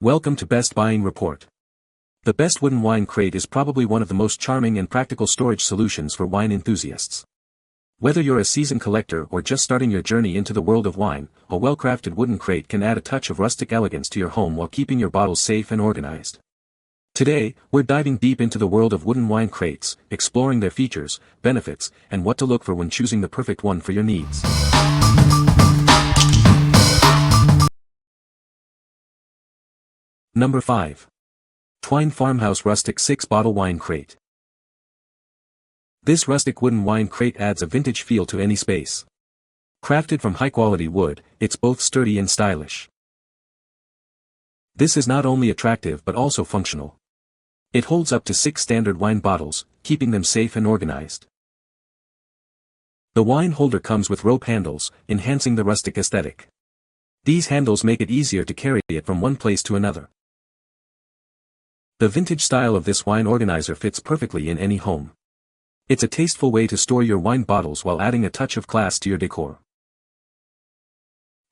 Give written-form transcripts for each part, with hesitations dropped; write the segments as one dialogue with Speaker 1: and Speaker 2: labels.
Speaker 1: Welcome to Best Buying Report. The Best Wooden Wine Crate is probably one of the most charming and practical storage solutions for wine enthusiasts. Whether you're a seasoned collector or just starting your journey into the world of wine, a well-crafted wooden crate can add a touch of rustic elegance to your home while keeping your bottles safe and organized. Today, we're diving deep into the world of wooden wine crates, exploring their features, benefits, and what to look for when choosing the perfect one for your needs. Number 5. Twine Farmhouse Rustic 6-Bottle Wine Crate. This rustic wooden wine crate adds a vintage feel to any space. Crafted from high-quality wood, it's both sturdy and stylish. This is not only attractive but also functional. It holds up to 6 standard wine bottles, keeping them safe and organized. The wine holder comes with rope handles, enhancing the rustic aesthetic. These handles make it easier to carry it from one place to another. The vintage style of this wine organizer fits perfectly in any home. It's a tasteful way to store your wine bottles while adding a touch of class to your decor.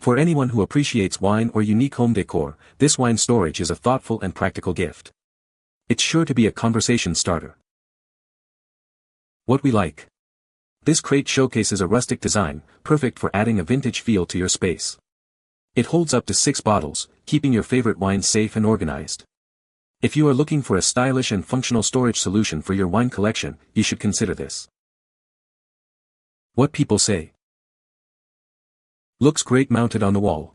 Speaker 1: For anyone who appreciates wine or unique home decor, this wine storage is a thoughtful and practical gift. It's sure to be a conversation starter. What we like. This crate showcases a rustic design, perfect for adding a vintage feel to your space. It holds up to 6 bottles, keeping your favorite wines safe and organized. If you are looking for a stylish and functional storage solution for your wine collection, you should consider this. What people say. Looks great mounted on the wall.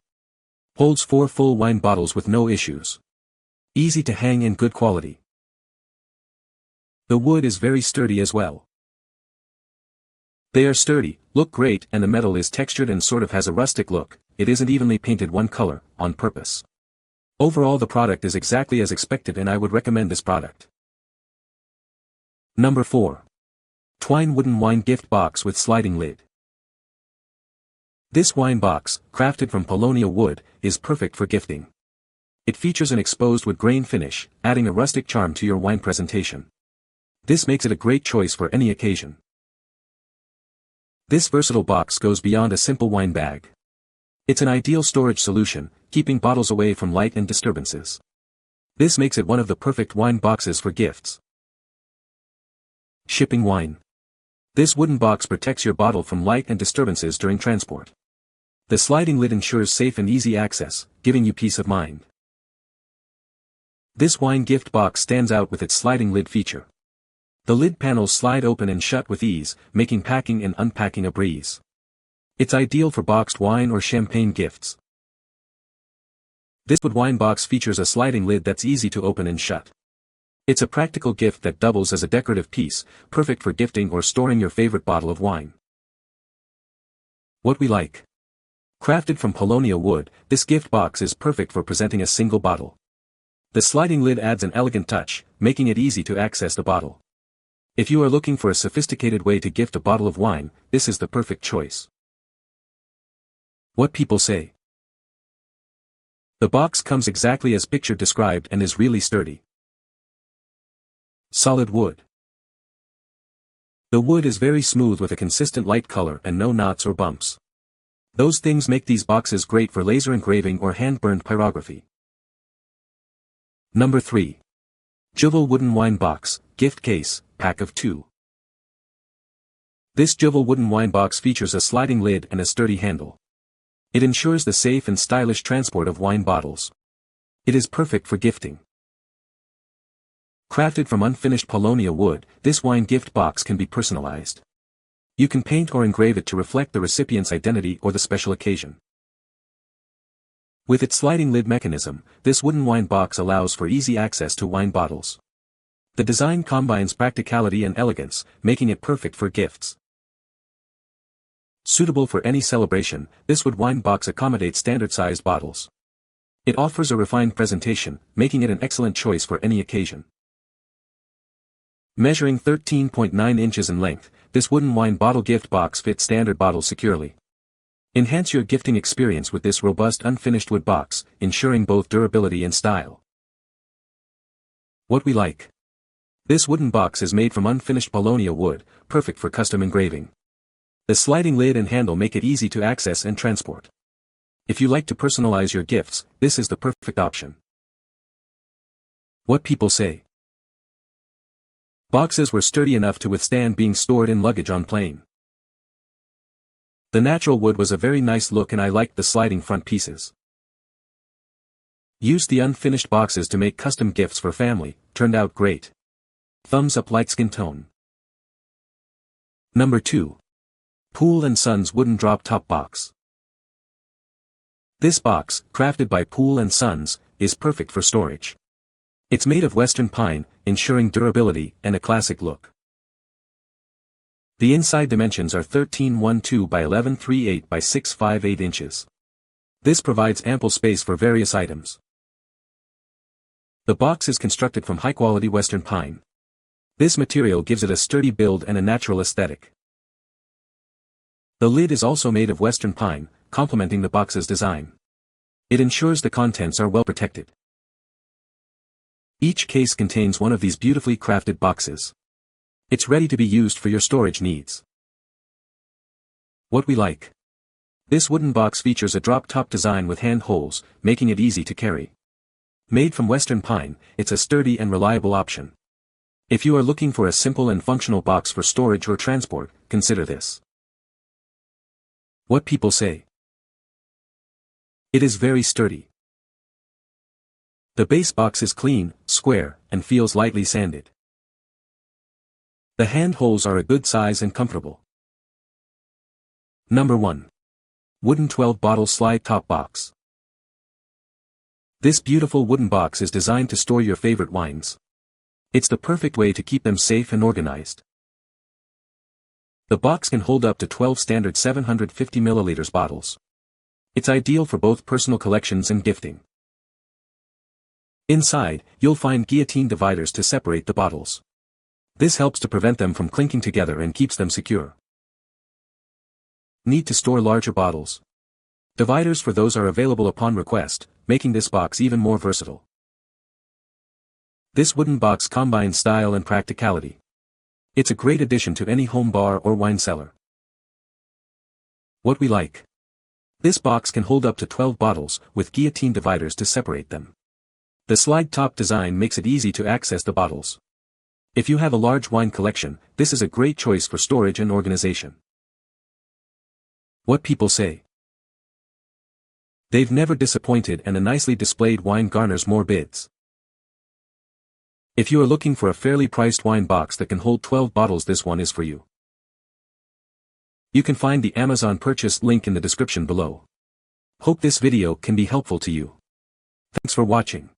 Speaker 1: Holds 4 full wine bottles with no issues. Easy to hang and good quality. The wood is very sturdy as well. They are sturdy, look great, and the metal is textured and sort of has a rustic look. It isn't evenly painted one color, on purpose. Overall, the product is exactly as expected and I would recommend this product. Number 4. Twine Wooden Wine Gift Box with Sliding Lid. This wine box, crafted from paulownia wood, is perfect for gifting. It features an exposed wood grain finish, adding a rustic charm to your wine presentation. This makes it a great choice for any occasion. This versatile box goes beyond a simple wine bag. It's an ideal storage solution, keeping bottles away from light and disturbances. This makes it one of the perfect wine boxes for gifts. Shipping wine. This wooden box protects your bottle from light and disturbances during transport. The sliding lid ensures safe and easy access, giving you peace of mind. This wine gift box stands out with its sliding lid feature. The lid panels slide open and shut with ease, making packing and unpacking a breeze. It's ideal for boxed wine or champagne gifts. This wood wine box features a sliding lid that's easy to open and shut. It's a practical gift that doubles as a decorative piece, perfect for gifting or storing your favorite bottle of wine. What we like. Crafted from paulownia wood, this gift box is perfect for presenting a single bottle. The sliding lid adds an elegant touch, making it easy to access the bottle. If you are looking for a sophisticated way to gift a bottle of wine, this is the perfect choice. What people say. The box comes exactly as picture described and is really sturdy. Solid wood. The wood is very smooth with a consistent light color and no knots or bumps. Those things make these boxes great for laser engraving or hand-burned pyrography. Number 3. Juvale Wooden Wine Box, Gift Case, Pack of 2. This Juvale wooden wine box features a sliding lid and a sturdy handle. It ensures the safe and stylish transport of wine bottles. It is perfect for gifting. Crafted from unfinished paulownia wood, this wine gift box can be personalized. You can paint or engrave it to reflect the recipient's identity or the special occasion. With its sliding lid mechanism, this wooden wine box allows for easy access to wine bottles. The design combines practicality and elegance, making it perfect for gifts. Suitable for any celebration, this wood wine box accommodates standard-sized bottles. It offers a refined presentation, making it an excellent choice for any occasion. Measuring 13.9 inches in length, this wooden wine bottle gift box fits standard bottles securely. Enhance your gifting experience with this robust unfinished wood box, ensuring both durability and style. What we like. This wooden box is made from unfinished paulownia wood, perfect for custom engraving. The sliding lid and handle make it easy to access and transport. If you like to personalize your gifts, this is the perfect option. What people say. Boxes were sturdy enough to withstand being stored in luggage on plane. The natural wood was a very nice look and I liked the sliding front pieces. Used the unfinished boxes to make custom gifts for family, turned out great. Thumbs up light skin tone. Number 2. Poole & Sons Wooden Drop Top Box. This box, crafted by Poole & Sons, is perfect for storage. It's made of western pine, ensuring durability and a classic look. The inside dimensions are 1312 by 1138 by 658 inches. This provides ample space for various items. The box is constructed from high-quality western pine. This material gives it a sturdy build and a natural aesthetic. The lid is also made of western pine, complementing the box's design. It ensures the contents are well protected. Each case contains one of these beautifully crafted boxes. It's ready to be used for your storage needs. What we like. This wooden box features a drop-top design with hand holes, making it easy to carry. Made from western pine, it's a sturdy and reliable option. If you are looking for a simple and functional box for storage or transport, consider this. What people say. It is very sturdy. The base box is clean, square, and feels lightly sanded. The hand holes are a good size and comfortable. Number 1. Wooden 12-bottle slide top box. This beautiful wooden box is designed to store your favorite wines. It's the perfect way to keep them safe and organized. The box can hold up to 12 standard 750 ml bottles. It's ideal for both personal collections and gifting. Inside, you'll find guillotine dividers to separate the bottles. This helps to prevent them from clinking together and keeps them secure. Need to store larger bottles? Dividers for those are available upon request, making this box even more versatile. This wooden box combines style and practicality. It's a great addition to any home bar or wine cellar. What we like. This box can hold up to 12 bottles, with guillotine dividers to separate them. The slide top design makes it easy to access the bottles. If you have a large wine collection, this is a great choice for storage and organization. What people say. They've never disappointed and a nicely displayed wine garners more bids. If you are looking for a fairly priced wine box that can hold 12 bottles, this one is for you. You can find the Amazon purchase link in the description below. Hope this video can be helpful to you. Thanks for watching.